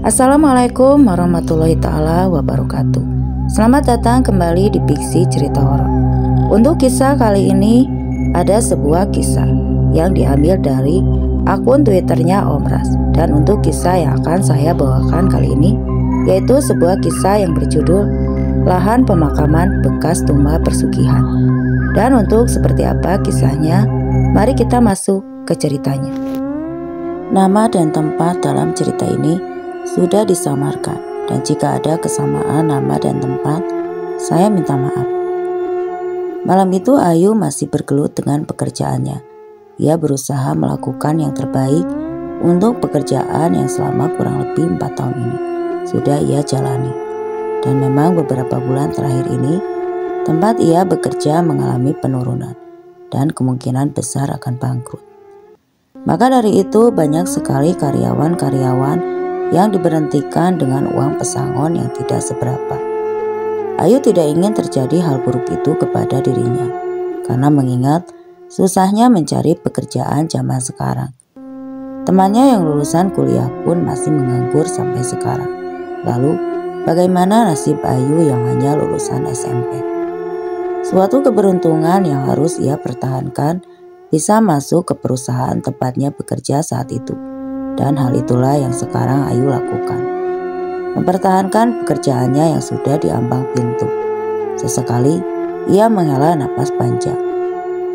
Assalamualaikum warahmatullahi ta'ala wabarakatuh. Selamat datang kembali di Piksi Cerita Horor. Untuk kisah kali ini ada sebuah kisah yang diambil dari akun Twitternya Om Ras. Dan untuk kisah yang akan saya bawakan kali ini yaitu sebuah kisah yang berjudul Lahan Pemakaman Bekas Tumbah Persugihan. Dan untuk seperti apa kisahnya, mari kita masuk ke ceritanya. Nama dan tempat dalam cerita ini sudah disamarkan, dan jika ada kesamaan nama dan tempat, saya minta maaf. Malam itu Ayu masih bergelut dengan pekerjaannya. Ia berusaha melakukan yang terbaik untuk pekerjaan yang selama kurang lebih 4 tahun ini sudah ia jalani. Dan memang beberapa bulan terakhir ini tempat ia bekerja mengalami penurunan dan kemungkinan besar akan bangkrut. Maka dari itu banyak sekali karyawan-karyawan yang diberhentikan dengan uang pesangon yang tidak seberapa. Ayu tidak ingin terjadi hal buruk itu kepada dirinya, karena mengingat susahnya mencari pekerjaan zaman sekarang. Temannya yang lulusan kuliah pun masih menganggur sampai sekarang. Lalu, bagaimana nasib Ayu yang hanya lulusan SMP? Suatu keberuntungan yang harus ia pertahankan bisa masuk ke perusahaan tempatnya bekerja saat itu. Dan hal itulah yang sekarang Ayu lakukan. Mempertahankan pekerjaannya yang sudah diambang pintu. Sesekali ia menghela napas panjang.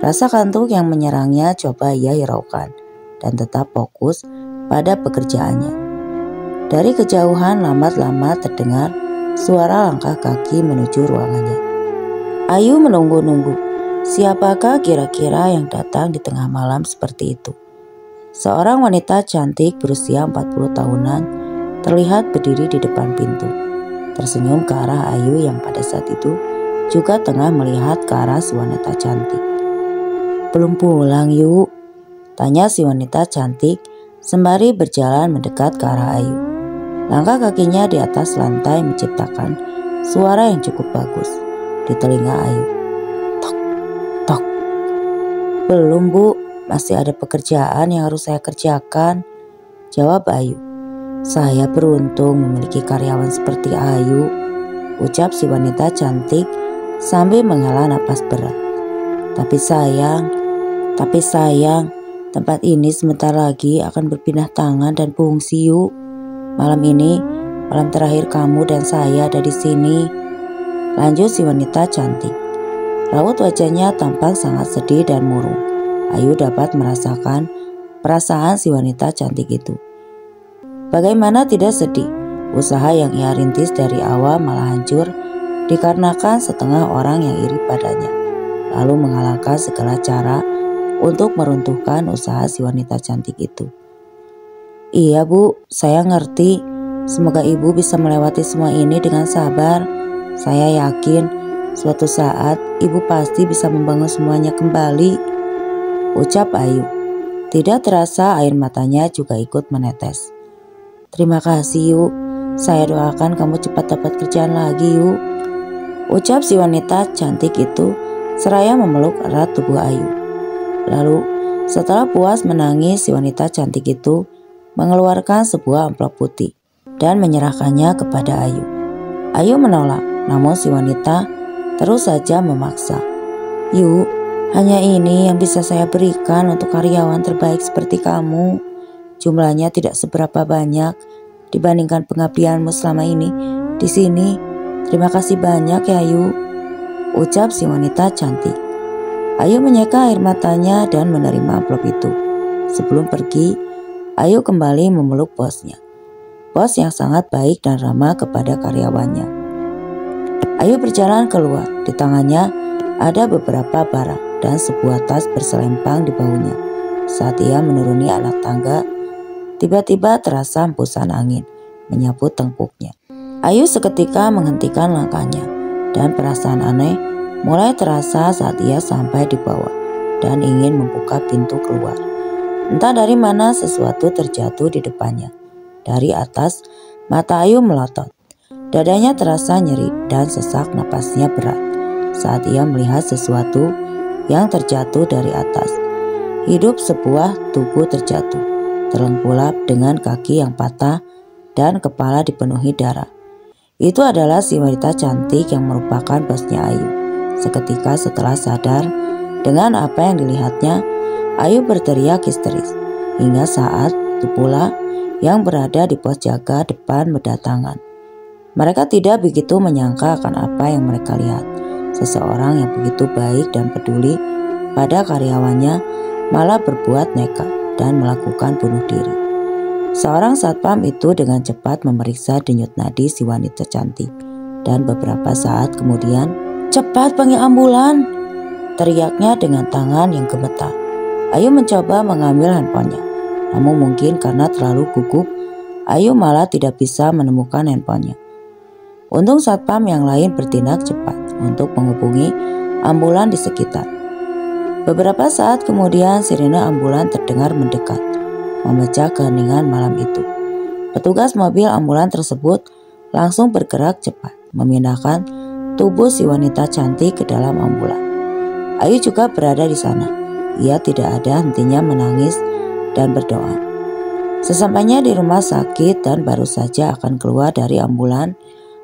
Rasa kantuk yang menyerangnya coba ia hiraukan dan tetap fokus pada pekerjaannya. Dari kejauhan lambat-lambat terdengar suara langkah kaki menuju ruangannya. Ayu menunggu-nunggu. Siapakah kira-kira yang datang di tengah malam seperti itu? Seorang wanita cantik berusia 40 tahunan terlihat berdiri di depan pintu. Tersenyum ke arah Ayu yang pada saat itu juga tengah melihat ke arah si wanita cantik. "Belum pulang yuk?" tanya si wanita cantik sembari berjalan mendekat ke arah Ayu. Langkah kakinya di atas lantai menciptakan suara yang cukup bagus di telinga Ayu. "Tok, tok." "Belum bu, masih ada pekerjaan yang harus saya kerjakan," jawab Ayu. "Saya beruntung memiliki karyawan seperti Ayu," ucap si wanita cantik sambil menghela napas berat. Tapi sayang, tempat ini sebentar lagi akan berpindah tangan dan fungsi yuk. Malam ini, malam terakhir kamu dan saya ada di sini," lanjut si wanita cantik. Raut wajahnya tampak sangat sedih dan murung. Ayu dapat merasakan perasaan si wanita cantik itu. Bagaimana tidak sedih? Usaha yang ia rintis dari awal malah hancur dikarenakan setengah orang yang iri padanya, lalu mengalahkan segala cara untuk meruntuhkan usaha si wanita cantik itu. "Iya bu, saya ngerti. Semoga ibu bisa melewati semua ini dengan sabar. Saya yakin suatu saat ibu pasti bisa membangun semuanya kembali," ucap Ayu. Tidak terasa air matanya juga ikut menetes. "Terima kasih yuk. Saya doakan kamu cepat dapat kerjaan lagi yuk," ucap si wanita cantik itu seraya memeluk erat tubuh Ayu. Lalu setelah puas menangis, si wanita cantik itu mengeluarkan sebuah amplop putih dan menyerahkannya kepada Ayu. Ayu menolak, namun si wanita terus saja memaksa. "Yuk, hanya ini yang bisa saya berikan untuk karyawan terbaik seperti kamu. Jumlahnya tidak seberapa banyak dibandingkan pengabdianmu selama ini di sini. Terima kasih banyak ya Ayu," ucap si wanita cantik. Ayu menyeka air matanya dan menerima amplop itu. Sebelum pergi, Ayu kembali memeluk bosnya. Bos yang sangat baik dan ramah kepada karyawannya. Ayu berjalan keluar. Di tangannya ada beberapa barang dan sebuah tas berselempang di bahunya. Saat ia menuruni anak tangga, tiba-tiba terasa hembusan angin menyapu tengkuknya. Ayu seketika menghentikan langkahnya dan perasaan aneh mulai terasa saat ia sampai di bawah dan ingin membuka pintu keluar. Entah dari mana sesuatu terjatuh di depannya. Dari atas, mata Ayu melotot. Dadanya terasa nyeri dan sesak napasnya berat saat ia melihat sesuatu yang terjatuh dari atas. Hidup sebuah tubuh terjatuh, terlengkulap dengan kaki yang patah dan kepala dipenuhi darah. Itu adalah si wanita cantik yang merupakan bosnya Ayu. Seketika setelah sadar dengan apa yang dilihatnya, Ayu berteriak histeris. Hingga saat itu pula yang berada di pos jaga depan berdatangan. Mereka tidak begitu menyangka akan apa yang mereka lihat. Seseorang yang begitu baik dan peduli pada karyawannya malah berbuat nekat dan melakukan bunuh diri. Seorang satpam itu dengan cepat memeriksa denyut nadi si wanita cantik. Dan beberapa saat kemudian, "Cepat panggil ambulan!" teriaknya dengan tangan yang gemetar. Ayu mencoba mengambil handphonenya. Namun mungkin karena terlalu gugup, Ayu malah tidak bisa menemukan handphonenya. Untung satpam yang lain bertindak cepat untuk menghubungi ambulan di sekitar. Beberapa saat kemudian sirene ambulan terdengar mendekat, memecah keheningan malam itu. Petugas mobil ambulan tersebut langsung bergerak cepat, memindahkan tubuh si wanita cantik ke dalam ambulan. Ayu juga berada di sana. Ia tidak ada hentinya menangis dan berdoa. Sesampainya di rumah sakit dan baru saja akan keluar dari ambulan,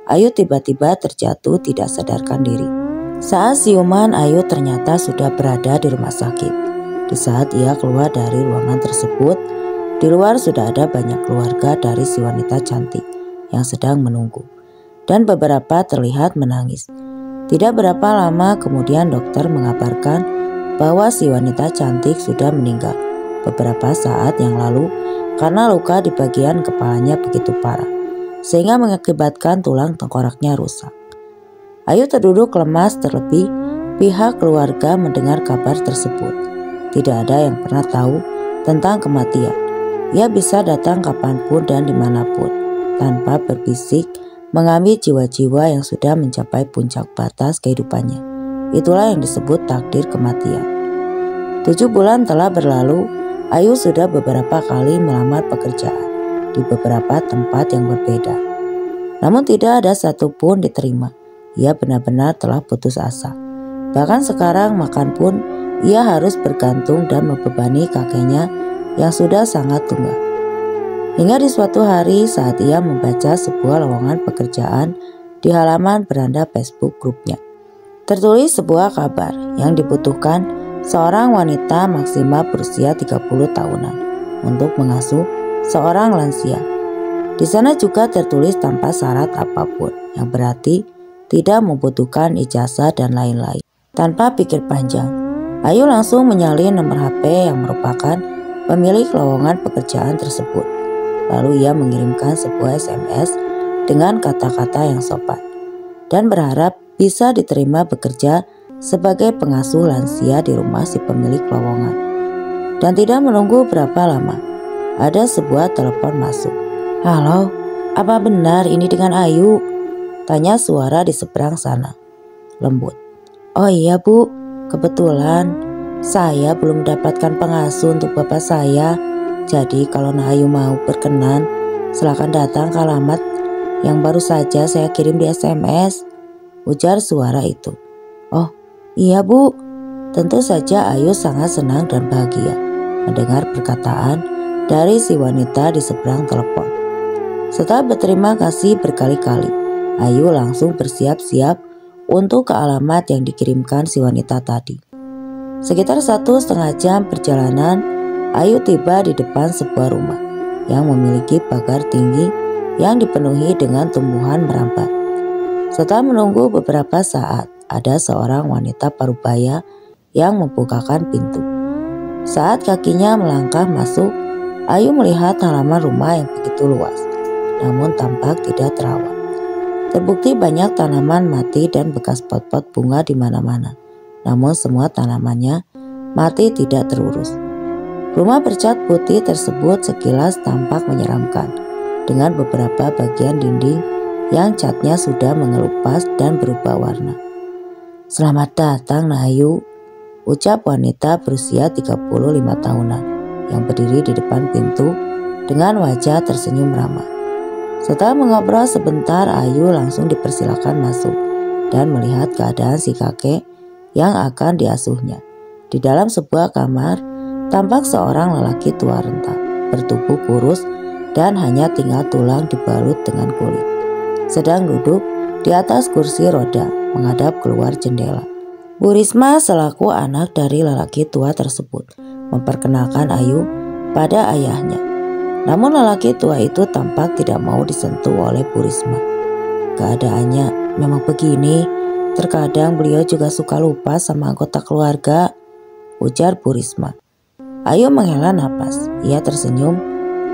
Ayu tiba-tiba terjatuh tidak sadarkan diri. Saat siuman, Ayu ternyata sudah berada di rumah sakit. Di saat ia keluar dari ruangan tersebut, di luar sudah ada banyak keluarga dari si wanita cantik yang sedang menunggu. Dan beberapa terlihat menangis. Tidak berapa lama kemudian dokter mengabarkan bahwa si wanita cantik sudah meninggal beberapa saat yang lalu karena luka di bagian kepalanya begitu parah, sehingga mengakibatkan tulang tengkoraknya rusak. Ayu terduduk lemas, terlebih pihak keluarga mendengar kabar tersebut. Tidak ada yang pernah tahu tentang kematian. Ia bisa datang kapanpun dan dimanapun, tanpa berbisik mengambil jiwa-jiwa yang sudah mencapai puncak batas kehidupannya. Itulah yang disebut takdir kematian. 7 bulan telah berlalu, Ayu sudah beberapa kali melamar pekerjaan di beberapa tempat yang berbeda. Namun tidak ada satupun diterima. Ia benar-benar telah putus asa. Bahkan sekarang makan pun ia harus bergantung dan membebani kakeknya yang sudah sangat tua. Hingga di suatu hari saat ia membaca sebuah lowongan pekerjaan di halaman beranda Facebook grupnya, tertulis sebuah kabar yang dibutuhkan seorang wanita maksimal berusia 30 tahunan untuk mengasuh seorang lansia. Di sana juga tertulis tanpa syarat apapun, yang berarti tidak membutuhkan ijazah dan lain-lain. Tanpa pikir panjang, Ayu langsung menyalin nomor HP yang merupakan pemilik lowongan pekerjaan tersebut. Lalu ia mengirimkan sebuah SMS dengan kata-kata yang sopan dan berharap bisa diterima bekerja sebagai pengasuh lansia di rumah si pemilik lowongan. Dan tidak menunggu berapa lama, ada sebuah telepon masuk. "Halo, apa benar ini dengan Ayu?" tanya suara di seberang sana, lembut. "Oh iya Bu, kebetulan saya belum mendapatkan pengasuh untuk bapak saya. Jadi kalau Ayu mau berkenan, silakan datang ke alamat yang baru saja saya kirim di SMS," ujar suara itu. "Oh iya Bu." Tentu saja Ayu sangat senang dan bahagia mendengar perkataan dari si wanita di seberang telepon. Setelah berterima kasih berkali-kali, Ayu langsung bersiap-siap untuk ke alamat yang dikirimkan si wanita tadi. Sekitar 1,5 jam perjalanan, Ayu tiba di depan sebuah rumah yang memiliki pagar tinggi yang dipenuhi dengan tumbuhan merambat. Setelah menunggu beberapa saat, ada seorang wanita parubaya yang membukakan pintu. Saat kakinya melangkah masuk, Ayu melihat halaman rumah yang begitu luas, namun tampak tidak terawat. Terbukti banyak tanaman mati dan bekas pot-pot bunga di mana-mana. Namun semua tanamannya mati tidak terurus. Rumah bercat putih tersebut sekilas tampak menyeramkan, dengan beberapa bagian dinding yang catnya sudah mengelupas dan berubah warna. "Selamat datang Ayu," ucap wanita berusia 35 tahunan yang berdiri di depan pintu dengan wajah tersenyum ramah. Setelah mengobrol sebentar, Ayu langsung dipersilakan masuk dan melihat keadaan si kakek yang akan diasuhnya. Di dalam sebuah kamar, tampak seorang lelaki tua renta, bertubuh kurus dan hanya tinggal tulang dibalut dengan kulit. Sedang duduk di atas kursi roda menghadap keluar jendela. Bu Risma selaku anak dari lelaki tua tersebut memperkenalkan Ayu pada ayahnya. Namun lelaki tua itu tampak tidak mau disentuh oleh Bu Risma. Keadaannya memang begini, terkadang beliau juga suka lupa sama anggota keluarga, ujar Bu Risma. Ayu menghela napas, ia tersenyum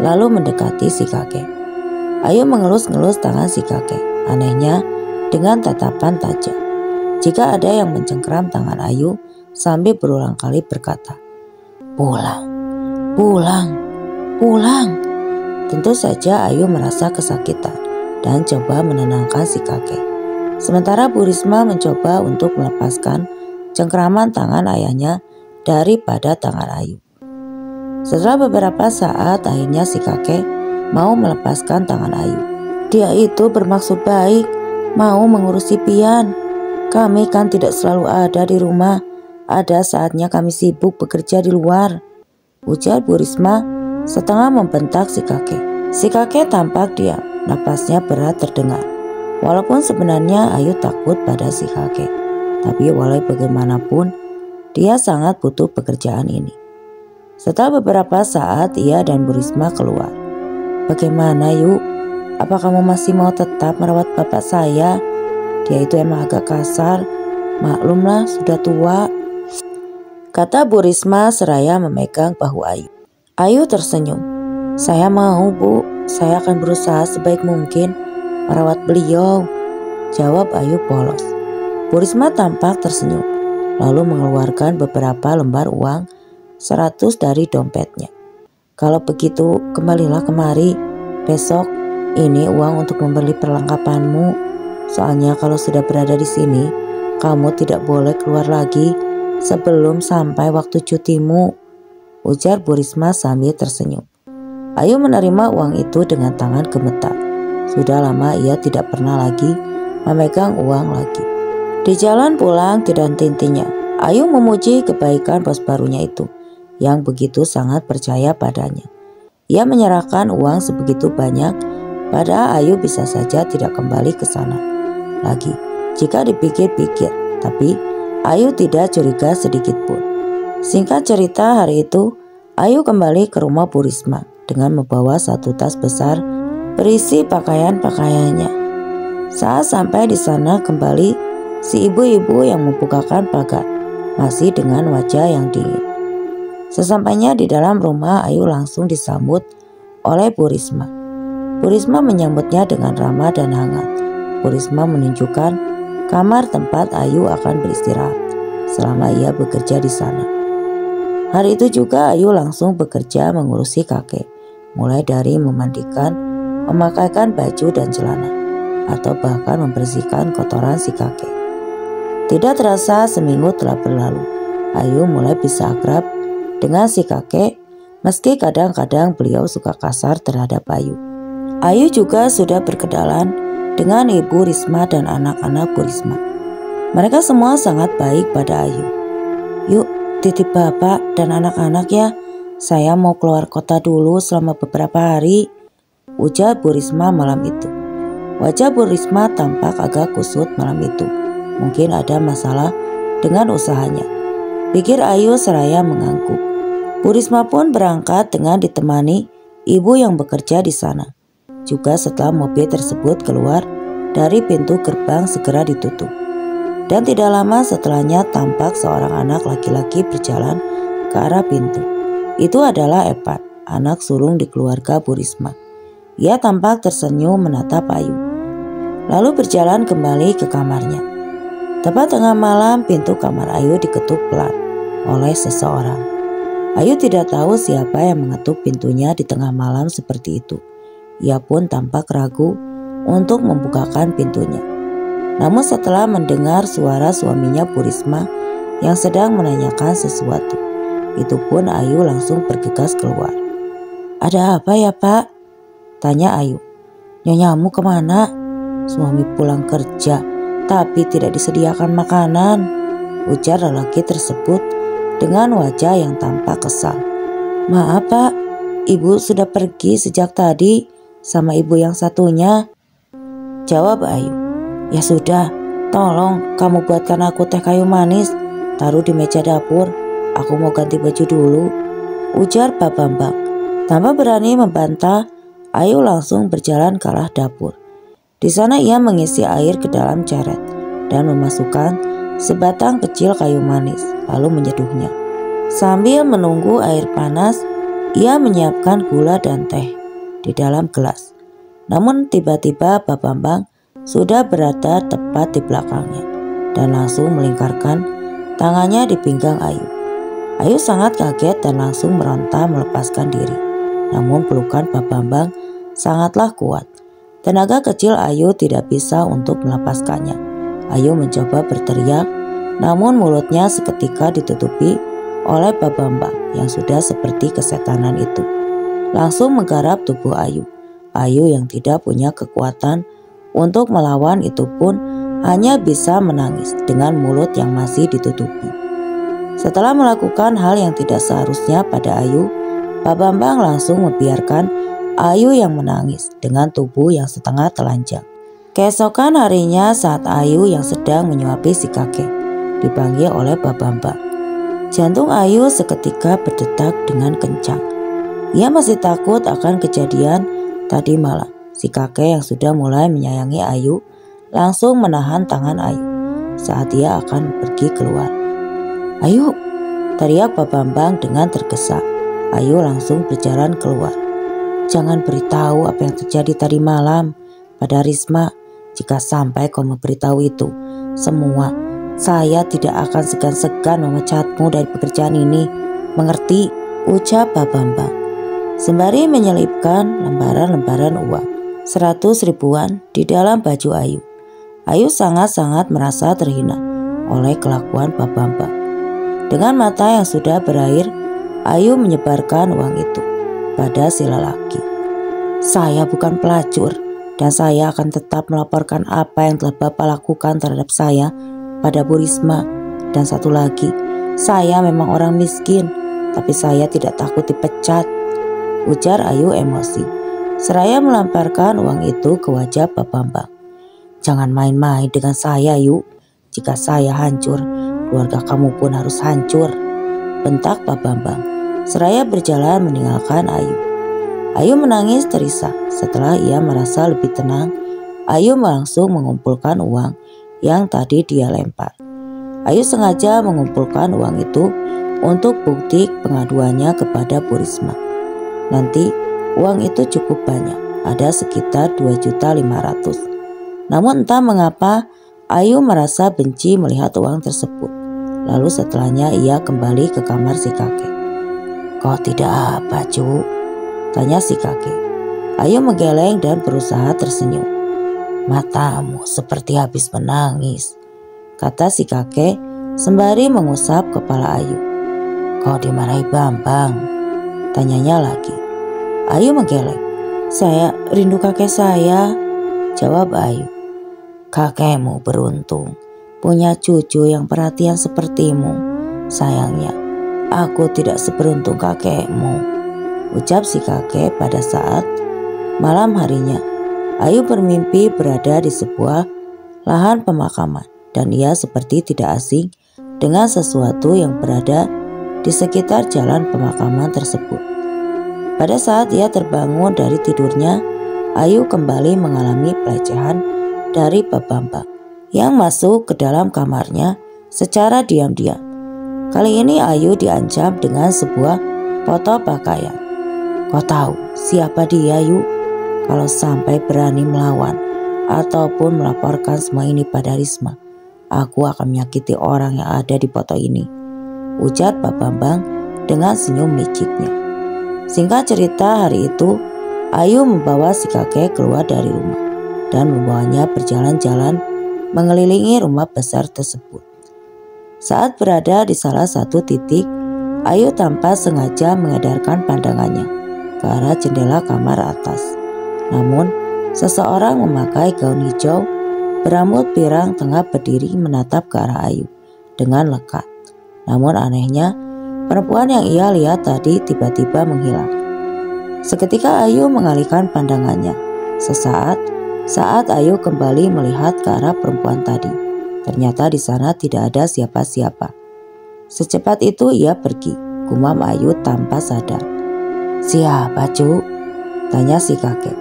lalu mendekati si kakek. Ayu mengelus-ngelus tangan si kakek, anehnya dengan tatapan tajam. Jika ada yang mencengkeram tangan Ayu sambil berulang kali berkata, "Pulang, pulang, pulang." Tentu saja Ayu merasa kesakitan dan coba menenangkan si kakek. Sementara Bu Risma mencoba untuk melepaskan cengkeraman tangan ayahnya daripada tangan Ayu. Setelah beberapa saat akhirnya si kakek mau melepaskan tangan Ayu. Dia itu bermaksud baik, mau mengurusi Pian. Kami kan tidak selalu ada di rumah. Ada saatnya kami sibuk bekerja di luar, ujar Bu Risma setengah membentak si kakek. Si kakek tampak diam, napasnya berat terdengar. Walaupun sebenarnya Ayu takut pada si kakek, tapi walau bagaimanapun dia sangat butuh pekerjaan ini. Setelah beberapa saat ia dan Bu Risma keluar. "Bagaimana Yu? Apa kamu masih mau tetap merawat bapak saya? Dia itu emang agak kasar, maklumlah sudah tua," kata Bu Risma seraya memegang bahu Ayu. Ayu tersenyum. "Saya mau Bu, saya akan berusaha sebaik mungkin merawat beliau," jawab Ayu polos. Bu Risma tampak tersenyum, lalu mengeluarkan beberapa lembar uang 100 dari dompetnya. "Kalau begitu kembalilah kemari besok, ini uang untuk membeli perlengkapanmu. Soalnya kalau sudah berada di sini, kamu tidak boleh keluar lagi sebelum sampai waktu cutimu," ujar Bu Risma sambil tersenyum. Ayu menerima uang itu dengan tangan gemetar. Sudah lama ia tidak pernah lagi memegang uang lagi. Di jalan pulang tidak henti-hentinya, Ayu memuji kebaikan bos barunya itu yang begitu sangat percaya padanya. Ia menyerahkan uang sebegitu banyak, padahal Ayu bisa saja tidak kembali ke sana lagi jika dipikir-pikir, tapi Ayu tidak curiga sedikit pun. Singkat cerita, hari itu Ayu kembali ke rumah Bu Risma dengan membawa satu tas besar berisi pakaian-pakaiannya. Saat sampai di sana kembali, si ibu-ibu yang membukakan pagar masih dengan wajah yang dingin. Sesampainya di dalam rumah, Ayu langsung disambut oleh Bu Risma. Bu Risma menyambutnya dengan ramah dan hangat. Bu Risma menunjukkan kamar tempat Ayu akan beristirahat selama ia bekerja di sana. Hari itu juga Ayu langsung bekerja mengurusi kakek, mulai dari memandikan, memakaikan baju dan celana, atau bahkan membersihkan kotoran si kakek. Tidak terasa seminggu telah berlalu. Ayu mulai bisa akrab dengan si kakek, meski kadang-kadang beliau suka kasar terhadap Ayu. Ayu juga sudah berkenalan dengan Ibu Risma dan anak-anak Bu Risma. Mereka semua sangat baik pada Ayu. "Yuk, titip bapak dan anak-anak ya. Saya mau keluar kota dulu selama beberapa hari," ujar Bu Risma malam itu. Wajah Bu Risma tampak agak kusut malam itu. Mungkin ada masalah dengan usahanya, pikir Ayu seraya mengangguk. Bu Risma pun berangkat dengan ditemani ibu yang bekerja di sana. Juga setelah mobil tersebut keluar dari pintu gerbang segera ditutup. Dan tidak lama setelahnya tampak seorang anak laki-laki berjalan ke arah pintu. Itu adalah Evan, anak sulung di keluarga Bu Risma. Ia tampak tersenyum menatap Ayu, lalu berjalan kembali ke kamarnya. Tepat tengah malam, pintu kamar Ayu diketuk pelan oleh seseorang. Ayu tidak tahu siapa yang mengetuk pintunya di tengah malam seperti itu. Ia pun tampak ragu untuk membukakan pintunya. Namun setelah mendengar suara suaminya Bu Risma yang sedang menanyakan sesuatu, itu pun Ayu langsung bergegas keluar. "Ada apa ya Pak?" tanya Ayu. "Nyonyamu kemana? Suami pulang kerja tapi tidak disediakan makanan," ujar lelaki tersebut dengan wajah yang tampak kesal. "Maaf Pak, ibu sudah pergi sejak tadi sama ibu yang satunya, jawab Ayu. Ya sudah, tolong kamu buatkan aku teh kayu manis, taruh di meja dapur, aku mau ganti baju dulu, ujar Pak Bambang. Tanpa berani membantah, Ayu langsung berjalan ke arah dapur. Di sana ia mengisi air ke dalam ceret dan memasukkan sebatang kecil kayu manis, lalu menyeduhnya. Sambil menunggu air panas, ia menyiapkan gula dan teh di dalam gelas. Namun tiba-tiba Pak Bambang sudah berada tepat di belakangnya dan langsung melingkarkan tangannya di pinggang Ayu. Ayu sangat kaget dan langsung meronta melepaskan diri. Namun pelukan Pak Bambang sangatlah kuat. Tenaga kecil Ayu tidak bisa untuk melepaskannya. Ayu mencoba berteriak, namun mulutnya seketika ditutupi oleh Pak Bambang yang sudah seperti kesetanan itu. Langsung menggarap tubuh Ayu. Ayu yang tidak punya kekuatan untuk melawan itu pun hanya bisa menangis dengan mulut yang masih ditutupi. Setelah melakukan hal yang tidak seharusnya pada Ayu, Pak Bambang langsung membiarkan Ayu yang menangis dengan tubuh yang setengah telanjang. Keesokan harinya saat Ayu yang sedang menyuapi si kakek dipanggil oleh Pak Bambang. Jantung Ayu seketika berdetak dengan kencang. Ia masih takut akan kejadian tadi malam. Si kakek yang sudah mulai menyayangi Ayu langsung menahan tangan Ayu saat ia akan pergi keluar. Ayu, teriak Pak Bambang dengan tergesa. Ayu langsung berjalan keluar. Jangan beritahu apa yang terjadi tadi malam pada Risma. Jika sampai kau memberitahu itu semua, saya tidak akan segan-segan memecatmu dari pekerjaan ini. Mengerti? Ucap Pak Bambang sembari menyelipkan lembaran-lembaran uang 100 ribuan di dalam baju Ayu. Ayu sangat-sangat merasa terhina oleh kelakuan Pak Bambang. Dengan mata yang sudah berair, Ayu menyebarkan uang itu pada si lelaki. Saya bukan pelacur dan saya akan tetap melaporkan apa yang telah Bapak lakukan terhadap saya pada Bu Risma. Dan satu lagi, saya memang orang miskin, tapi saya tidak takut dipecat, ujar Ayu emosi, seraya melemparkan uang itu ke wajah Pak Bambang. Jangan main-main dengan saya, Yu. Jika saya hancur, keluarga kamu pun harus hancur, bentak Pak Bambang, seraya berjalan meninggalkan Ayu. Ayu menangis terisak. Setelah ia merasa lebih tenang, Ayu langsung mengumpulkan uang yang tadi dia lempar. Ayu sengaja mengumpulkan uang itu untuk bukti pengaduannya kepada Bu Risma. Nanti uang itu cukup banyak, ada sekitar 2.500.000. Namun entah mengapa Ayu merasa benci melihat uang tersebut. Lalu setelahnya ia kembali ke kamar si kakek. Kau tidak apa, Cu? Tanya si kakek. Ayu menggeleng dan berusaha tersenyum. Matamu seperti habis menangis, kata si kakek sembari mengusap kepala Ayu. Kau dimarahi Bambang? Tanyanya lagi. Ayu menggeleng. Saya rindu kakek saya, jawab Ayu. Kakekmu beruntung punya cucu yang perhatian sepertimu. Sayangnya aku tidak seberuntung kakekmu, ucap si kakek pada saat malam harinya. Ayu bermimpi berada di sebuah lahan pemakaman dan ia seperti tidak asing dengan sesuatu yang berada di sekitar jalan pemakaman tersebut. Pada saat ia terbangun dari tidurnya, Ayu kembali mengalami pelecehan dari Pak Bambang yang masuk ke dalam kamarnya secara diam-diam. Kali ini Ayu diancam dengan sebuah foto pakaian. Kau tahu siapa dia, Yu? Kalau sampai berani melawan ataupun melaporkan semua ini pada Risma, aku akan menyakiti orang yang ada di foto ini, ujar Pak Bambang dengan senyum miciknya. Singkat cerita, hari itu Ayu membawa si kakek keluar dari rumah dan membawanya berjalan-jalan mengelilingi rumah besar tersebut. Saat berada di salah satu titik, Ayu tanpa sengaja mengedarkan pandangannya ke arah jendela kamar atas. Namun, seseorang memakai gaun hijau berambut pirang tengah berdiri menatap ke arah Ayu dengan lekat. Namun anehnya, perempuan yang ia lihat tadi tiba-tiba menghilang. Seketika Ayu mengalihkan pandangannya. Sesaat, saat Ayu kembali melihat ke arah perempuan tadi, ternyata di sana tidak ada siapa-siapa. Secepat itu ia pergi, gumam Ayu tanpa sadar. "Siapa, Cuk?" tanya si kakek.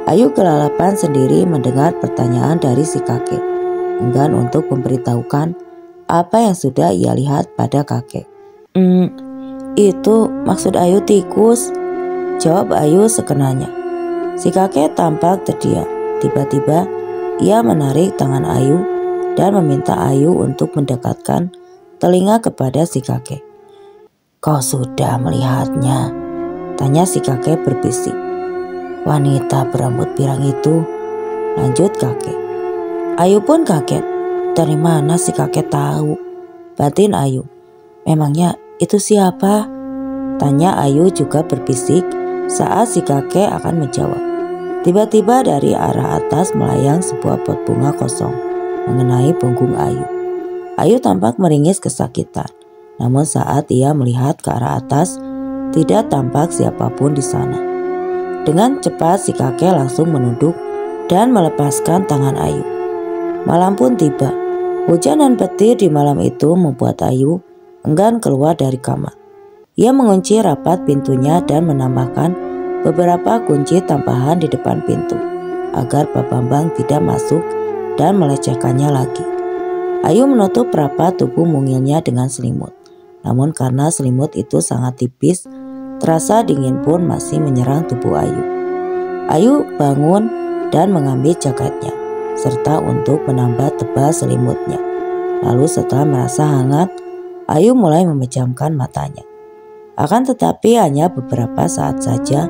Ayu kelalapan sendiri mendengar pertanyaan dari si kakek, enggan untuk memberitahukan apa yang sudah ia lihat pada kakek. Itu maksud Ayu tikus," jawab Ayu sekenanya. Si kakek tampak terdiam. Tiba-tiba ia menarik tangan Ayu dan meminta Ayu untuk mendekatkan telinga kepada si kakek. "Kau sudah melihatnya?" tanya si kakek berbisik. "Wanita berambut pirang itu," lanjut kakek. Ayu pun kaget. Dari mana si kakek tahu? Batin Ayu. "Memangnya itu siapa?" tanya Ayu juga berbisik saat si kakek akan menjawab. Tiba-tiba dari arah atas melayang sebuah pot bunga kosong mengenai punggung Ayu. Ayu tampak meringis kesakitan. Namun saat ia melihat ke arah atas, tidak tampak siapapun di sana. Dengan cepat si kakek langsung menunduk dan melepaskan tangan Ayu. Malam pun tiba. Hujan dan petir di malam itu membuat Ayu enggan keluar dari kamar. Ia mengunci rapat pintunya dan menambahkan beberapa kunci tambahan di depan pintu agar Pak Bambang tidak masuk dan melecehkannya lagi. Ayu menutup rapat tubuh mungilnya dengan selimut. Namun karena selimut itu sangat tipis, terasa dingin pun masih menyerang tubuh Ayu. Ayu bangun dan mengambil jaketnya, serta untuk menambah tebal selimutnya. Lalu setelah merasa hangat, Ayu mulai memejamkan matanya. Akan tetapi hanya beberapa saat saja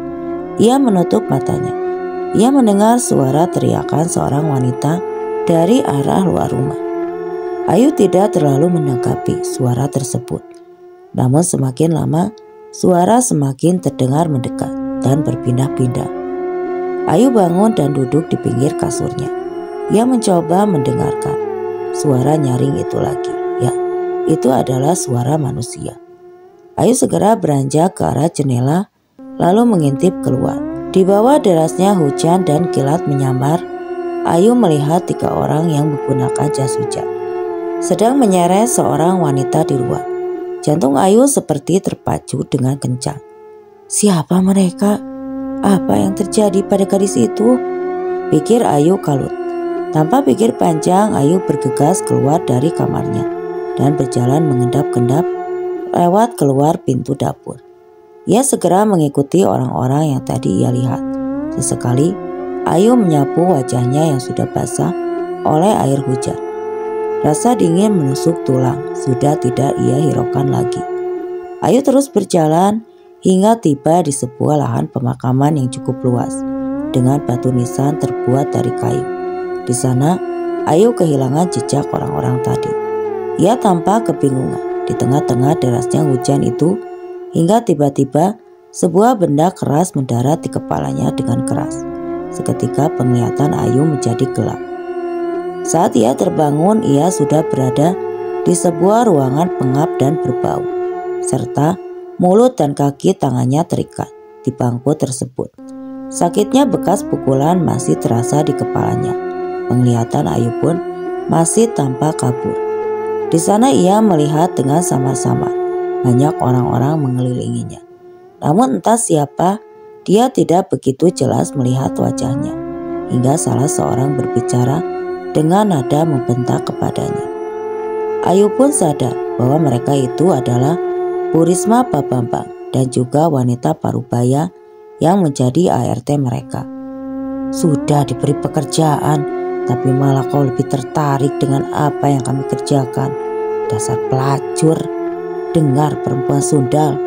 ia menutup matanya. Ia mendengar suara teriakan seorang wanita dari arah luar rumah. Ayu tidak terlalu menanggapi suara tersebut. Namun semakin lama, suara semakin terdengar mendekat dan berpindah-pindah. Ayu bangun dan duduk di pinggir kasurnya. Ia mencoba mendengarkan. Suara nyaring itu lagi. Ya, itu adalah suara manusia. Ayu segera beranjak ke arah jendela, lalu mengintip keluar. Di bawah derasnya hujan dan kilat menyambar, Ayu melihat 3 orang yang menggunakan jas hujan sedang menyeret seorang wanita di luar. Jantung Ayu seperti terpacu dengan kencang. Siapa mereka? Apa yang terjadi pada gadis itu? Pikir Ayu kalut. Tanpa pikir panjang, Ayu bergegas keluar dari kamarnya dan berjalan mengendap-endap lewat keluar pintu dapur. Ia segera mengikuti orang-orang yang tadi ia lihat. Sesekali Ayu menyapu wajahnya yang sudah basah oleh air hujan. Rasa dingin menusuk tulang sudah tidak ia hiraukan lagi. Ayu terus berjalan hingga tiba di sebuah lahan pemakaman yang cukup luas dengan batu nisan terbuat dari kayu. Di sana Ayu kehilangan jejak orang-orang tadi. Ia tampak kebingungan di tengah-tengah derasnya hujan itu hingga tiba-tiba sebuah benda keras mendarat di kepalanya dengan keras. Seketika penglihatan Ayu menjadi gelap. Saat ia terbangun, ia sudah berada di sebuah ruangan pengap dan berbau, serta mulut dan kaki tangannya terikat di bangku tersebut. Sakitnya bekas pukulan masih terasa di kepalanya. Penglihatan Ayu pun masih tampak kabur. Di sana ia melihat dengan samar-samar banyak orang-orang mengelilinginya. Namun entah siapa, dia tidak begitu jelas melihat wajahnya, hingga salah seorang berbicara dengan nada membentak kepadanya. Ayu pun sadar bahwa mereka itu adalah Bu Risma Pak Bambang dan juga wanita parubaya yang menjadi ART mereka. Sudah diberi pekerjaan, tapi malah kau lebih tertarik dengan apa yang kami kerjakan. Dasar pelacur. Dengar perempuan sundal,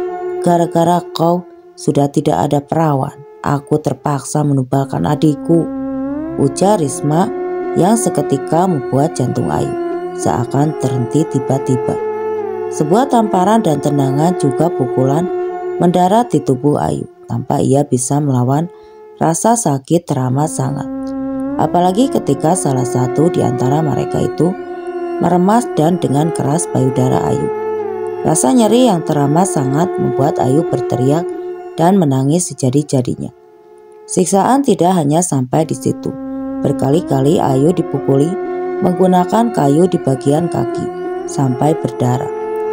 gara-gara kau sudah tidak ada perawan, aku terpaksa menubalkan adikku, ujar Risma yang seketika membuat jantung Ayu seakan terhenti tiba-tiba. Sebuah tamparan dan tendangan juga pukulan mendarat di tubuh Ayu tanpa ia bisa melawan rasa sakit teramat sangat. Apalagi ketika salah satu di antara mereka itu meremas dan dengan keras payudara Ayu. Rasa nyeri yang teramat sangat membuat Ayu berteriak dan menangis sejadi-jadinya. Siksaan tidak hanya sampai di situ. Berkali-kali Ayu dipukuli menggunakan kayu di bagian kaki sampai berdarah.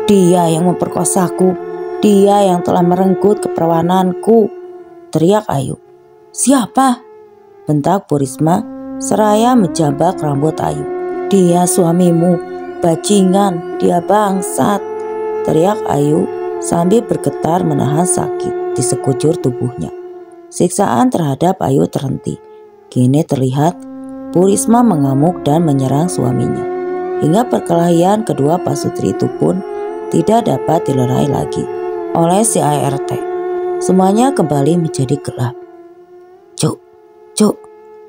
"Dia yang memperkosaku, dia yang telah merenggut keperawananku," teriak Ayu. "Siapa?" bentak Bu Risma seraya menjambak rambut Ayu. "Dia suamimu, bajingan, dia bangsat," teriak Ayu sambil bergetar menahan sakit di sekujur tubuhnya. Siksaan terhadap Ayu terhenti. Kini terlihat Bu Risma mengamuk dan menyerang suaminya. Hingga perkelahian kedua pasutri itu pun tidak dapat dilerai lagi oleh si ART. Semuanya kembali menjadi gelap. Cuk,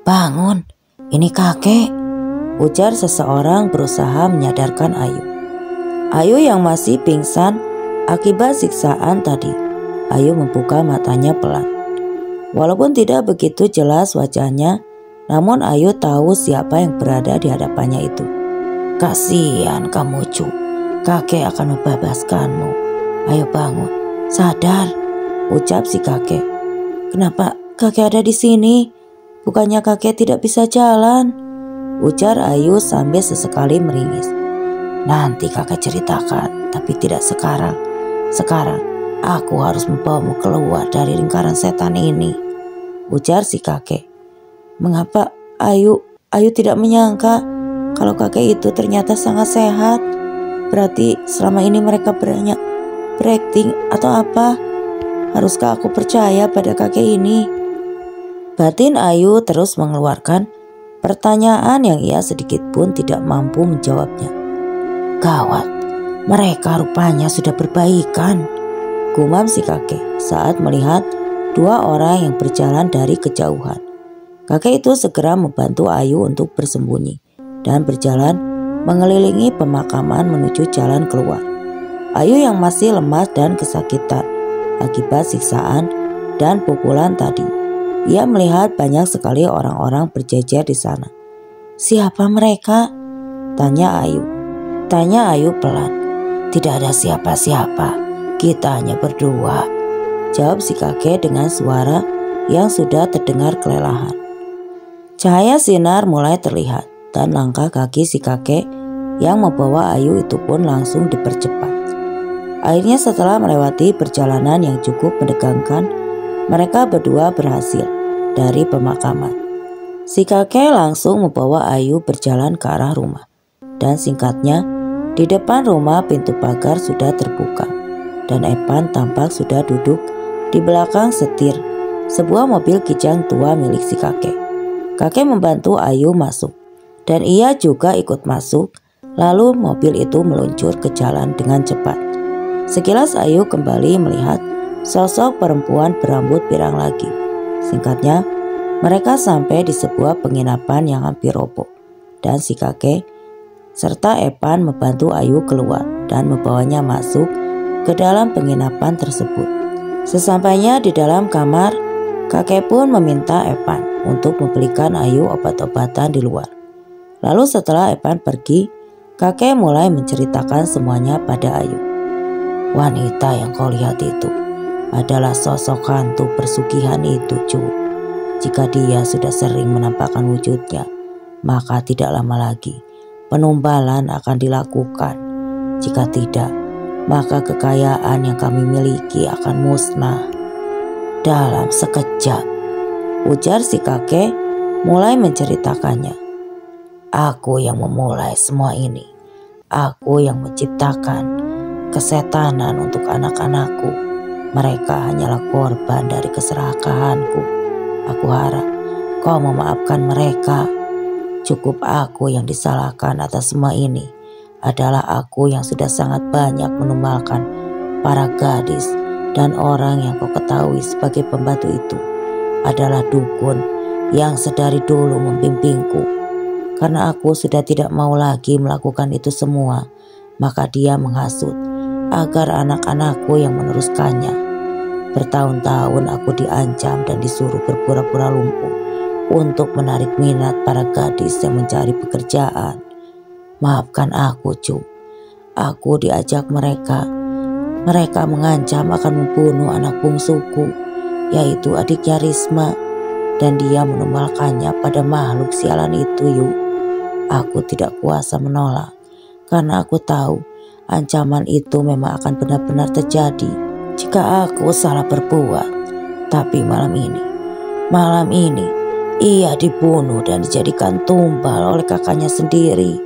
bangun, ini kakek," ujar seseorang berusaha menyadarkan Ayu. Ayu yang masih pingsan akibat siksaan tadi. Ayu membuka matanya pelan. Walaupun tidak begitu jelas wajahnya, namun Ayu tahu siapa yang berada di hadapannya itu. "Kasihan kamu, Cuk. Kakek akan membebaskanmu. Ayo bangun, sadar," ucap si kakek. "Kenapa kakek ada di sini? Bukannya kakek tidak bisa jalan?" ujar Ayu sambil sesekali meringis. "Nanti kakek ceritakan, tapi tidak sekarang. Sekarang aku harus membawamu keluar dari lingkaran setan ini," ujar si kakek. "Mengapa Ayu tidak menyangka kalau kakek itu ternyata sangat sehat? Berarti selama ini mereka banyak berakting atau apa? Haruskah aku percaya pada kakek ini?" Batin Ayu terus mengeluarkan pertanyaan yang ia sedikit pun tidak mampu menjawabnya. "Gawat, mereka rupanya sudah berbaikan," gumam si kakek saat melihat dua orang yang berjalan dari kejauhan. Kakek itu segera membantu Ayu untuk bersembunyi dan berjalan mengelilingi pemakaman menuju jalan keluar. Ayu yang masih lemas dan kesakitan akibat siksaan dan pukulan tadi, ia melihat banyak sekali orang-orang berjejer di sana. "Siapa mereka?" Tanya Ayu pelan. "Tidak ada siapa-siapa, kita hanya berdua," jawab si kakek dengan suara yang sudah terdengar kelelahan. Cahaya sinar mulai terlihat dan langkah kaki si kakek yang membawa Ayu itu pun langsung dipercepat. Akhirnya setelah melewati perjalanan yang cukup menegangkan, mereka berdua berhasil dari pemakaman. Si kakek langsung membawa Ayu berjalan ke arah rumah. Dan singkatnya, di depan rumah pintu pagar sudah terbuka. Dan Epan tampak sudah duduk di belakang setir sebuah mobil kijang tua milik si kakek. Kakek membantu Ayu masuk. Dan ia juga ikut masuk. Lalu mobil itu meluncur ke jalan dengan cepat. Sekilas Ayu kembali melihat sosok perempuan berambut pirang lagi. Singkatnya, mereka sampai di sebuah penginapan yang hampir roboh. Dan si kakek serta Epan membantu Ayu keluar dan membawanya masuk ke dalam penginapan tersebut. Sesampainya di dalam kamar, kakek pun meminta Epan untuk membelikan Ayu obat-obatan di luar. Lalu setelah Epan pergi, kakek mulai menceritakan semuanya pada Ayu. "Wanita yang kau lihat itu adalah sosok hantu persugihan itu, Cu. Jika dia sudah sering menampakkan wujudnya, maka tidak lama lagi penumbalan akan dilakukan. Jika tidak, maka kekayaan yang kami miliki akan musnah dalam sekejap," ujar si kakek mulai menceritakannya. "Aku yang memulai semua ini. Aku yang menciptakan kesetanan untuk anak-anakku. Mereka hanyalah korban dari keserakahanku. Aku harap kau memaafkan mereka. Cukup aku yang disalahkan atas semua ini. Adalah aku yang sudah sangat banyak menumbalkan para gadis dan orang yang kau ketahui sebagai pembantu itu adalah dukun yang sedari dulu membimbingku. Karena aku sudah tidak mau lagi melakukan itu semua, maka dia menghasut agar anak-anakku yang meneruskannya. Bertahun-tahun aku diancam dan disuruh berpura-pura lumpuh untuk menarik minat para gadis yang mencari pekerjaan. Maafkan aku, Cu. Aku diajak mereka Mereka mengancam akan membunuh anak bungsuku, yaitu adiknya Risma, dan dia menumpahkannya pada makhluk sialan itu, Yu. Aku tidak kuasa menolak, karena aku tahu ancaman itu memang akan benar-benar terjadi jika aku salah berbuat. Tapi malam ini, ia dibunuh dan dijadikan tumbal oleh kakaknya sendiri,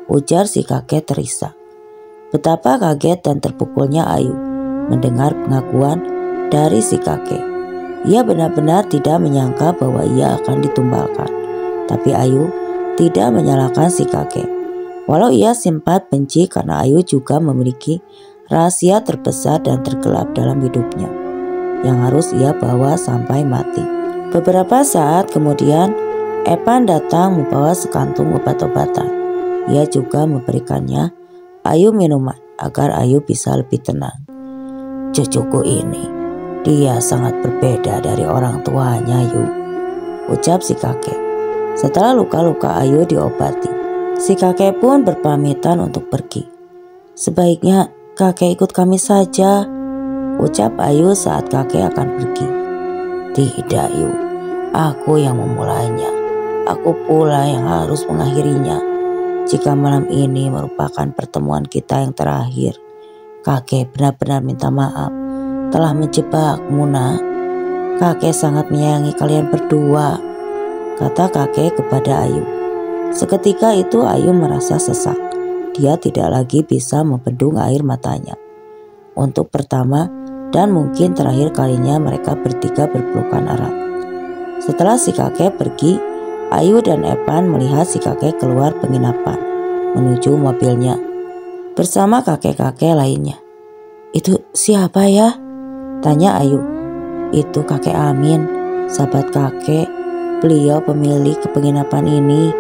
ujar si kakek terisak. Betapa kaget dan terpukulnya Ayu mendengar pengakuan dari si kakek. Ia benar-benar tidak menyangka bahwa ia akan ditumbalkan. Tapi Ayu tidak menyalahkan si kakek. Walau ia sempat benci karena Ayu juga memiliki rahasia terbesar dan tergelap dalam hidupnya yang harus ia bawa sampai mati. Beberapa saat kemudian, Epan datang membawa sekantung obat-obatan. Ia juga memberikannya Ayu minuman agar Ayu bisa lebih tenang. Cucuku ini, dia sangat berbeda dari orang tuanya, Yu, ucap si kakek. Setelah luka-luka Ayu diobati, si kakek pun berpamitan untuk pergi. Sebaiknya kakek ikut kami saja, ucap Ayu saat kakek akan pergi. Tidak, Yu, aku yang memulainya. Aku pula yang harus mengakhirinya. Jika malam ini merupakan pertemuan kita yang terakhir, kakek benar-benar minta maaf telah menjebakmu, nak. Kakek sangat menyayangi kalian berdua, kata kakek kepada Ayu. Seketika itu Ayu merasa sesak. Dia tidak lagi bisa membendung air matanya. Untuk pertama dan mungkin terakhir kalinya mereka bertiga berpelukan erat. Setelah si kakek pergi, Ayu dan Epan melihat si kakek keluar penginapan menuju mobilnya bersama kakek-kakek lainnya. Itu siapa ya? Tanya Ayu. Itu kakek Amin, sahabat kakek. Beliau pemilik penginapan ini,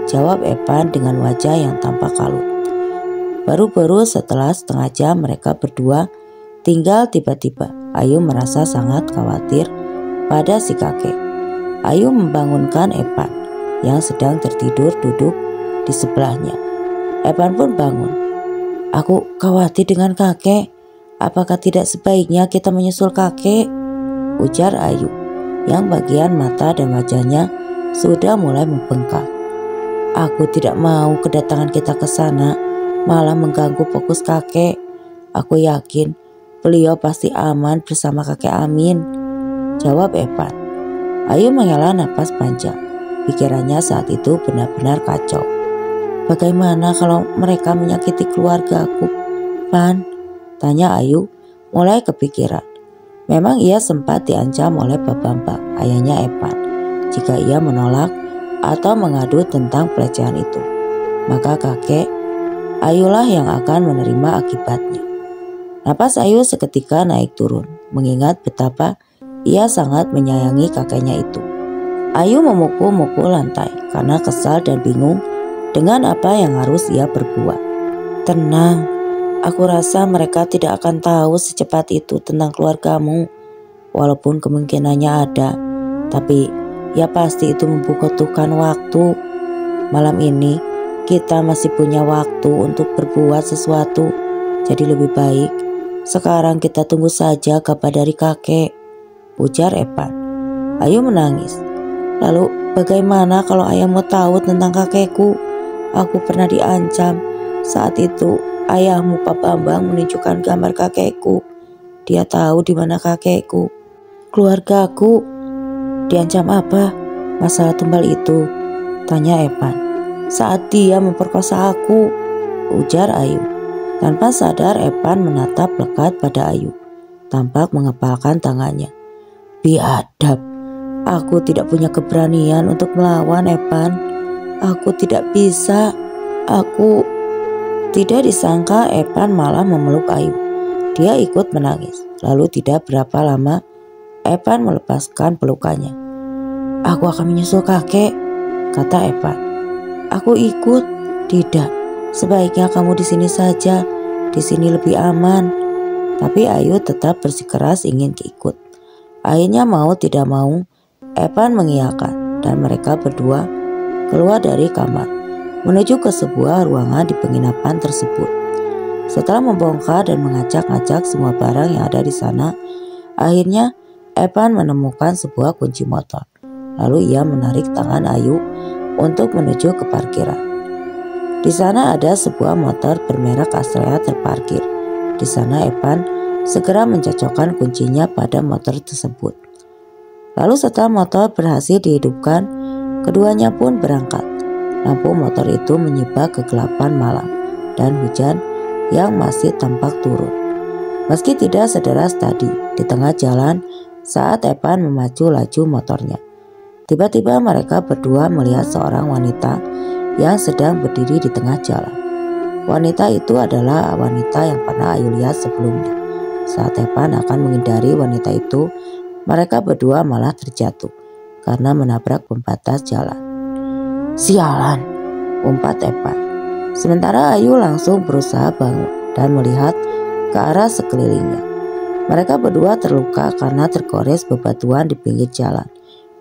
jawab Epan dengan wajah yang tampak kalut. Baru-baru setelah setengah jam mereka berdua tinggal, tiba-tiba Ayu merasa sangat khawatir pada si kakek. Ayu membangunkan Epan yang sedang tertidur duduk di sebelahnya. Epan pun bangun. Aku khawatir dengan kakek. Apakah tidak sebaiknya kita menyusul kakek? Ujar Ayu yang bagian mata dan wajahnya sudah mulai membengkak. Aku tidak mau kedatangan kita ke sana malah mengganggu fokus kakek. Aku yakin beliau pasti aman bersama kakek Amin, jawab Epan. Ayu menghela napas panjang. Pikirannya saat itu benar-benar kacau. Bagaimana kalau mereka menyakiti keluargaku, Pan? Tanya Ayu mulai kepikiran. Memang ia sempat diancam oleh Pak Bambang, ayahnya Epan, jika ia menolak atau mengadu tentang pelecehan itu. Maka kakek Ayulah yang akan menerima akibatnya. Napas Ayu seketika naik turun, mengingat betapa ia sangat menyayangi kakeknya itu. Ayu memukul-mukul lantai karena kesal dan bingung dengan apa yang harus ia perbuat. Tenang. Aku rasa mereka tidak akan tahu secepat itu tentang keluargamu. Walaupun kemungkinannya ada, tapi ya pasti itu membutuhkan waktu. Malam ini kita masih punya waktu untuk berbuat sesuatu. Jadi lebih baik sekarang kita tunggu saja kabar dari kakek, ujar Epan. Ayu menangis. Lalu bagaimana kalau ayahmu tahu tentang kakekku? Aku pernah diancam. Saat itu ayahmu Pak Bambang menunjukkan gambar kakekku. Dia tahu di mana kakekku. Keluargaku diancam apa? Masalah tumbal itu, tanya Epan. Saat dia memperkosa aku, ujar Ayu. Tanpa sadar Epan menatap lekat pada Ayu, tampak mengepalkan tangannya. Biadab, aku tidak punya keberanian untuk melawan Epan. Aku tidak bisa. Aku tidak disangka Epan malah memeluk Ayu. Dia ikut menangis. Lalu tidak berapa lama Epan melepaskan pelukannya. Aku akan menyusul kakek, kata Epan. Aku ikut. Tidak, sebaiknya kamu di sini saja. Di sini lebih aman. Tapi Ayu tetap bersikeras ingin ikut. Akhirnya mau tidak mau Epan mengiyakan dan mereka berdua keluar dari kamar menuju ke sebuah ruangan di penginapan tersebut. Setelah membongkar dan mengacak-acak semua barang yang ada di sana, akhirnya Evan menemukan sebuah kunci motor. Lalu ia menarik tangan Ayu untuk menuju ke parkiran. Di sana ada sebuah motor bermerek Astrea terparkir. Di sana Evan segera mencocokkan kuncinya pada motor tersebut. Lalu setelah motor berhasil dihidupkan, keduanya pun berangkat. Lampu motor itu menyibak kegelapan malam dan hujan yang masih tampak turun. Meski tidak sederas tadi, di tengah jalan saat Evan memacu laju motornya, tiba-tiba mereka berdua melihat seorang wanita yang sedang berdiri di tengah jalan. Wanita itu adalah wanita yang pernah Ayu lihat sebelumnya. Saat Evan akan menghindari wanita itu, mereka berdua malah terjatuh karena menabrak pembatas jalan. "Sialan," umpat Evan. Sementara Ayu langsung berusaha bangun dan melihat ke arah sekelilingnya. Mereka berdua terluka karena tergores bebatuan di pinggir jalan.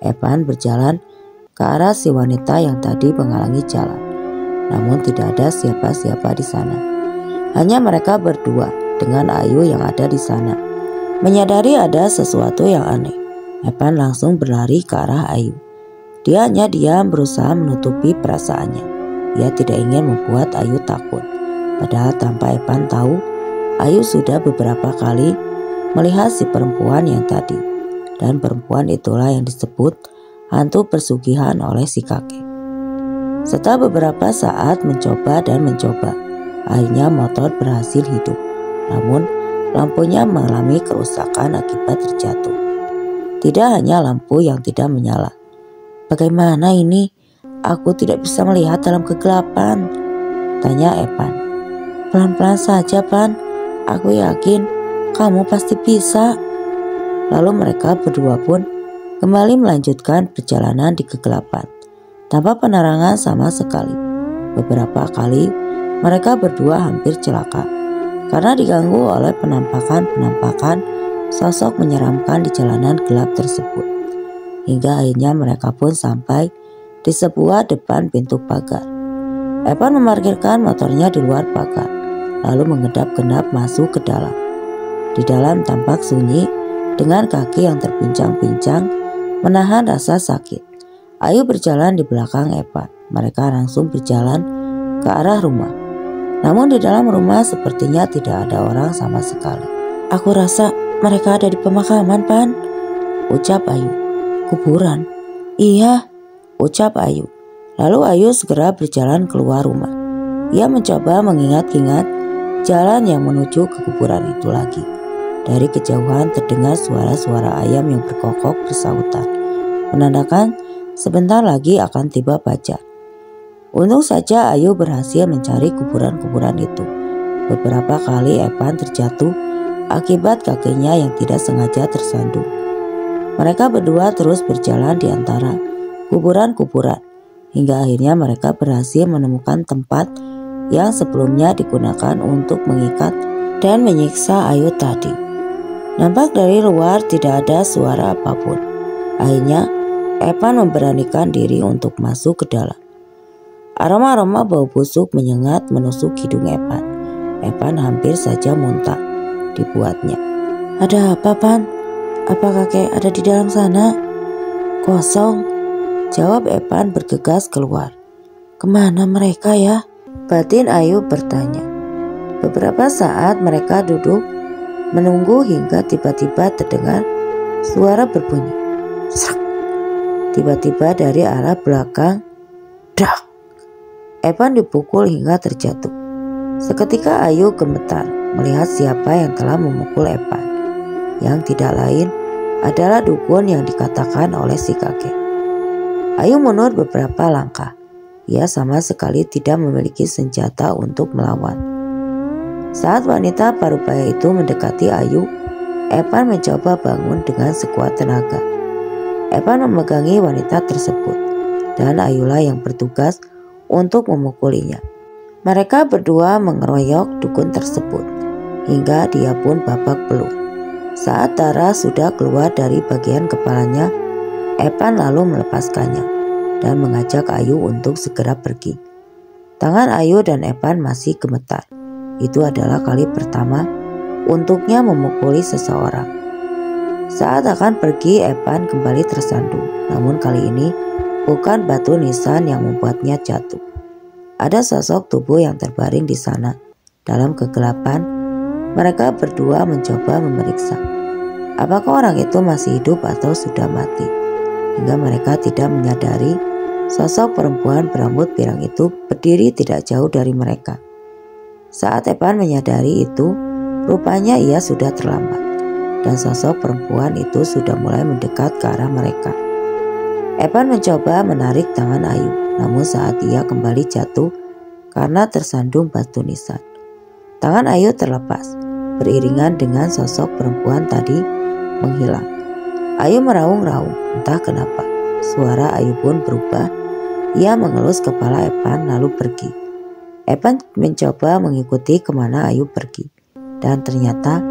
Evan berjalan ke arah si wanita yang tadi menghalangi jalan. Namun tidak ada siapa-siapa di sana. Hanya mereka berdua dengan Ayu yang ada di sana. Menyadari ada sesuatu yang aneh, Evan langsung berlari ke arah Ayu. Dia hanya diam berusaha menutupi perasaannya. Ia tidak ingin membuat Ayu takut. Padahal tanpa Evan tahu, Ayu sudah beberapa kali melihat si perempuan yang tadi. Dan perempuan itulah yang disebut hantu pesugihan oleh si kakek. Setelah beberapa saat mencoba dan mencoba, akhirnya motor berhasil hidup. Namun lampunya mengalami kerusakan akibat terjatuh. Tidak hanya lampu yang tidak menyala. "Bagaimana ini? Aku tidak bisa melihat dalam kegelapan," tanya Evan. "Pelan-pelan saja, Pan. Aku yakin kamu pasti bisa." Lalu mereka berdua pun kembali melanjutkan perjalanan di kegelapan tanpa penerangan sama sekali. Beberapa kali mereka berdua hampir celaka karena diganggu oleh penampakan sosok menyeramkan di jalanan gelap tersebut. Hingga akhirnya mereka pun sampai di sebuah depan pintu pagar. Evan memarkirkan motornya di luar pagar, lalu mengedap-gedap masuk ke dalam. Di dalam tampak sunyi dengan kaki yang terpincang-pincang menahan rasa sakit. Ayu berjalan di belakang Evan. Mereka langsung berjalan ke arah rumah. Namun di dalam rumah sepertinya tidak ada orang sama sekali. "Aku rasa mereka ada di pemakaman, Pan," ucap Ayu. "Kuburan?" "Iya," ucap Ayu. Lalu Ayu segera berjalan keluar rumah. Ia mencoba mengingat-ingat jalan yang menuju ke kuburan itu lagi. Dari kejauhan terdengar suara-suara ayam yang berkokok bersahutan, menandakan sebentar lagi akan tiba fajar. Untung saja Ayu berhasil mencari kuburan-kuburan itu. Beberapa kali Evan terjatuh akibat kakinya yang tidak sengaja tersandung. Mereka berdua terus berjalan di antara kuburan-kuburan hingga akhirnya mereka berhasil menemukan tempat yang sebelumnya digunakan untuk mengikat dan menyiksa Ayu tadi. Nampak dari luar tidak ada suara apapun. Akhirnya Evan memberanikan diri untuk masuk ke dalam. Aroma-aroma bau busuk menyengat menusuk hidung Evan. Evan hampir saja muntah dibuatnya. "Ada apa, Pan? Apa kakek ada di dalam sana?" "Kosong," jawab Evan bergegas keluar. "Kemana mereka ya?" batin Ayu bertanya. Beberapa saat mereka duduk menunggu hingga tiba-tiba terdengar suara berbunyi. Srak. Tiba-tiba dari arah belakang, dak. Evan dipukul hingga terjatuh. Seketika Ayu gemetar melihat siapa yang telah memukul Evan. Yang tidak lain adalah dukun yang dikatakan oleh si kakek. Ayu mundur beberapa langkah. Ia sama sekali tidak memiliki senjata untuk melawan. Saat wanita parubaya itu mendekati Ayu, Evan mencoba bangun dengan sekuat tenaga. Evan memegangi wanita tersebut dan Ayulah yang bertugas untuk memukulinya. Mereka berdua mengeroyok dukun tersebut hingga dia pun babak belur. Saat darah sudah keluar dari bagian kepalanya, Evan lalu melepaskannya dan mengajak Ayu untuk segera pergi. Tangan Ayu dan Evan masih gemetar. itu adalah kali pertama untuknya memukuli seseorang. Saat akan pergi, Evan kembali tersandung. Namun kali ini bukan batu nisan yang membuatnya jatuh. Ada sosok tubuh yang terbaring di sana. Dalam kegelapan, mereka berdua mencoba memeriksa apakah orang itu masih hidup atau sudah mati. Hingga mereka tidak menyadari sosok perempuan berambut pirang itu berdiri tidak jauh dari mereka. Saat Evan menyadari itu, rupanya ia sudah terlambat dan sosok perempuan itu sudah mulai mendekat ke arah mereka. Evan mencoba menarik tangan Ayu, namun saat ia kembali jatuh karena tersandung batu nisan, tangan Ayu terlepas, beriringan dengan sosok perempuan tadi menghilang. Ayu meraung-raung, entah kenapa. Suara Ayu pun berubah. Ia mengelus kepala Evan lalu pergi. Evan mencoba mengikuti kemana Ayu pergi, dan ternyata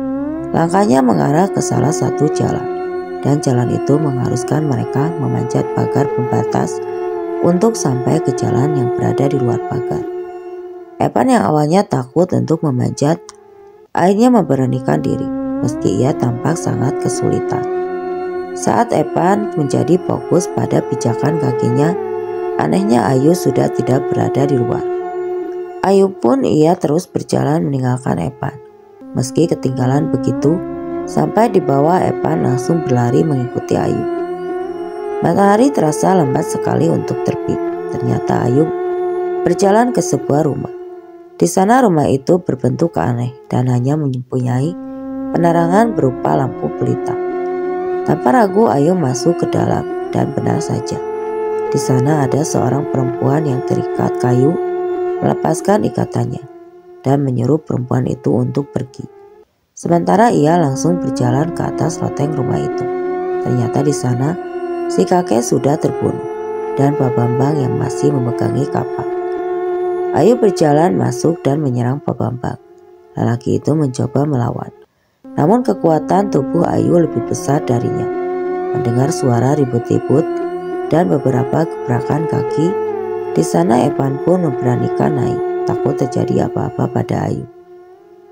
langkahnya mengarah ke salah satu jalan, dan jalan itu mengharuskan mereka memanjat pagar pembatas untuk sampai ke jalan yang berada di luar pagar. Evan yang awalnya takut untuk memanjat, akhirnya memberanikan diri, meski ia tampak sangat kesulitan. Saat Evan menjadi fokus pada pijakan kakinya, anehnya Ayu sudah tidak berada di luar. Ayu pun ia terus berjalan meninggalkan Evan. Meski ketinggalan begitu, sampai di bawah Evan langsung berlari mengikuti Ayu. Matahari terasa lambat sekali untuk terbit. Ternyata Ayu berjalan ke sebuah rumah. Di sana rumah itu berbentuk aneh dan hanya mempunyai penerangan berupa lampu pelita. Tanpa ragu Ayu masuk ke dalam dan benar saja. Di sana ada seorang perempuan yang terikat kayu melepaskan ikatannya dan menyuruh perempuan itu untuk pergi. Sementara ia langsung berjalan ke atas loteng rumah itu. Ternyata di sana si kakek sudah terbunuh dan Pak Bambang yang masih memegangi kapak. Ayu berjalan masuk dan menyerang Pak Bambang. Lelaki itu mencoba melawan. Namun kekuatan tubuh Ayu lebih besar darinya. Mendengar suara ribut-ribut dan beberapa gebrakan kaki, di sana Evan pun memberanikan naik, takut terjadi apa-apa pada Ayu.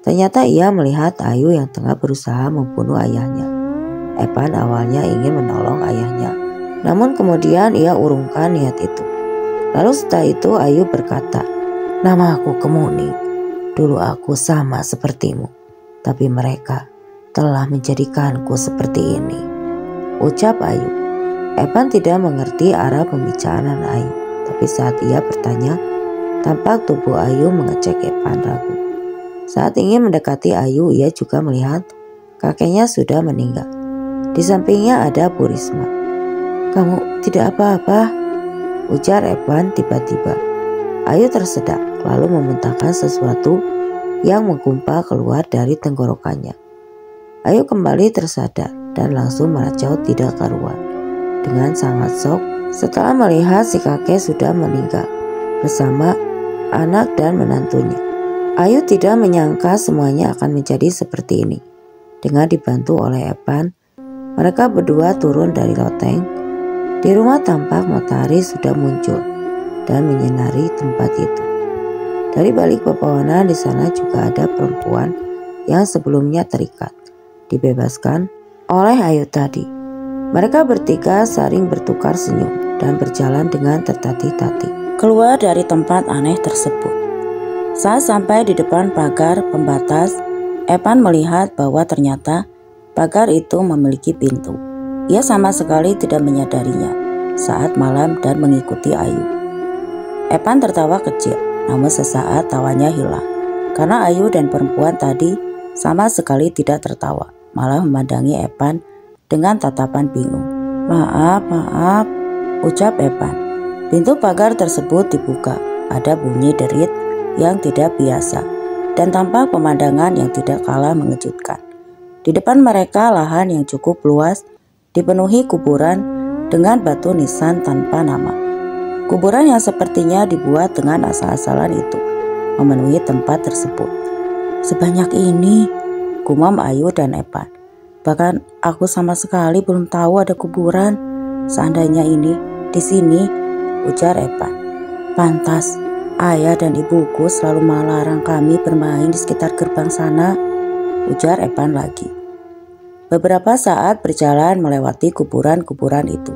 Ternyata ia melihat Ayu yang tengah berusaha membunuh ayahnya. Evan awalnya ingin menolong ayahnya, namun kemudian ia urungkan niat itu. Lalu setelah itu Ayu berkata, "Nama aku Kemuni, dulu aku sama sepertimu, tapi mereka telah menjadikanku seperti ini," ucap Ayu. Evan tidak mengerti arah pembicaraan Ayu, tapi saat ia bertanya, tampak tubuh Ayu mengecek Evan ragu. Saat ingin mendekati Ayu, ia juga melihat kakeknya sudah meninggal. Di sampingnya ada Bu Risma. "Kamu tidak apa-apa?" ujar Evan tiba-tiba. Ayu tersedak, lalu memuntahkan sesuatu yang menggumpal keluar dari tenggorokannya. Ayu kembali tersadar dan langsung meracau tidak karuan. Dengan sangat shock setelah melihat si kakek sudah meninggal bersama anak dan menantunya. Ayu tidak menyangka semuanya akan menjadi seperti ini. Dengan dibantu oleh Evan, mereka berdua turun dari loteng. Di rumah tampak matahari sudah muncul dan menyinari tempat itu. Dari balik pepohonan di sana juga ada perempuan yang sebelumnya terikat, dibebaskan oleh Ayu tadi. Mereka bertiga saling bertukar senyum dan berjalan dengan tertatih-tatih keluar dari tempat aneh tersebut. Saat sampai di depan pagar pembatas, Evan melihat bahwa ternyata pagar itu memiliki pintu. Ia sama sekali tidak menyadarinya saat malam dan mengikuti Ayu. Evan tertawa kecil, namun sesaat tawanya hilang karena Ayu dan perempuan tadi sama sekali tidak tertawa, malah memandangi Evan dengan tatapan bingung. Maaf, ucap Evan. Pintu pagar tersebut dibuka. Ada bunyi derit yang tidak biasa dan tampak pemandangan yang tidak kalah mengejutkan. Di depan mereka lahan yang cukup luas dipenuhi kuburan dengan batu nisan tanpa nama. Kuburan yang sepertinya dibuat dengan asal-asalan itu memenuhi tempat tersebut. "Sebanyak ini," gumam Ayu dan Evan. "Bahkan aku sama sekali belum tahu ada kuburan. Seandainya ini di sini," ujar Evan. "Pantas "Ayah dan ibuku selalu melarang kami bermain di sekitar gerbang sana," ujar Epan lagi. Beberapa saat berjalan melewati kuburan-kuburan itu.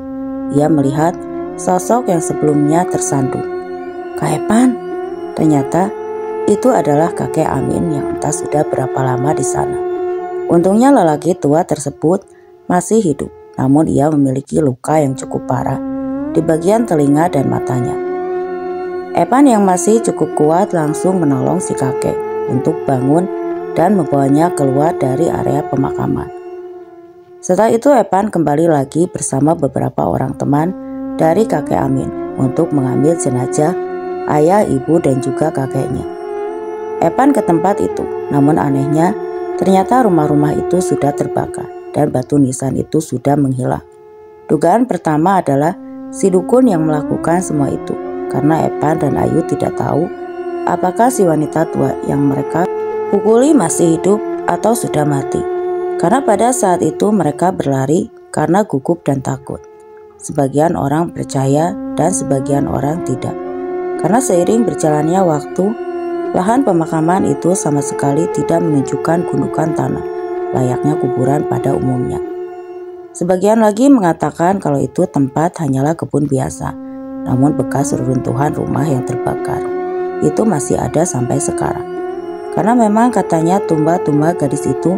Ia melihat sosok yang sebelumnya tersandung. "Kak Epan," ternyata itu adalah kakek Amin yang entah sudah berapa lama di sana. Untungnya lelaki tua tersebut masih hidup, namun ia memiliki luka yang cukup parah di bagian telinga dan matanya. Epan yang masih cukup kuat langsung menolong si kakek untuk bangun dan membawanya keluar dari area pemakaman. Setelah itu Epan kembali lagi bersama beberapa orang teman dari kakek Amin untuk mengambil jenazah ayah, ibu, dan juga kakeknya. Epan ke tempat itu, namun anehnya ternyata rumah-rumah itu sudah terbakar dan batu nisan itu sudah menghilang. Dugaan pertama adalah si dukun yang melakukan semua itu, karena Epan dan Ayu tidak tahu apakah si wanita tua yang mereka pukuli masih hidup atau sudah mati. Karena pada saat itu mereka berlari karena gugup dan takut. Sebagian orang percaya dan sebagian orang tidak. Karena seiring berjalannya waktu, lahan pemakaman itu sama sekali tidak menunjukkan gundukan tanah, layaknya kuburan pada umumnya. Sebagian lagi mengatakan kalau itu tempat hanyalah kebun biasa, namun bekas reruntuhan rumah yang terbakar itu masih ada sampai sekarang. Karena memang katanya tumba-tumba gadis itu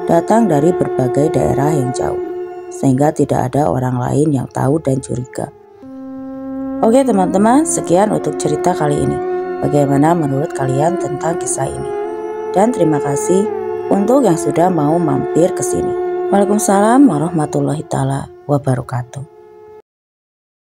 datang dari berbagai daerah yang jauh, sehingga tidak ada orang lain yang tahu dan curiga. Oke teman-teman, sekian untuk cerita kali ini. Bagaimana menurut kalian tentang kisah ini? Dan terima kasih untuk yang sudah mau mampir ke sini. Waalaikumsalam warahmatullahi wabarakatuh.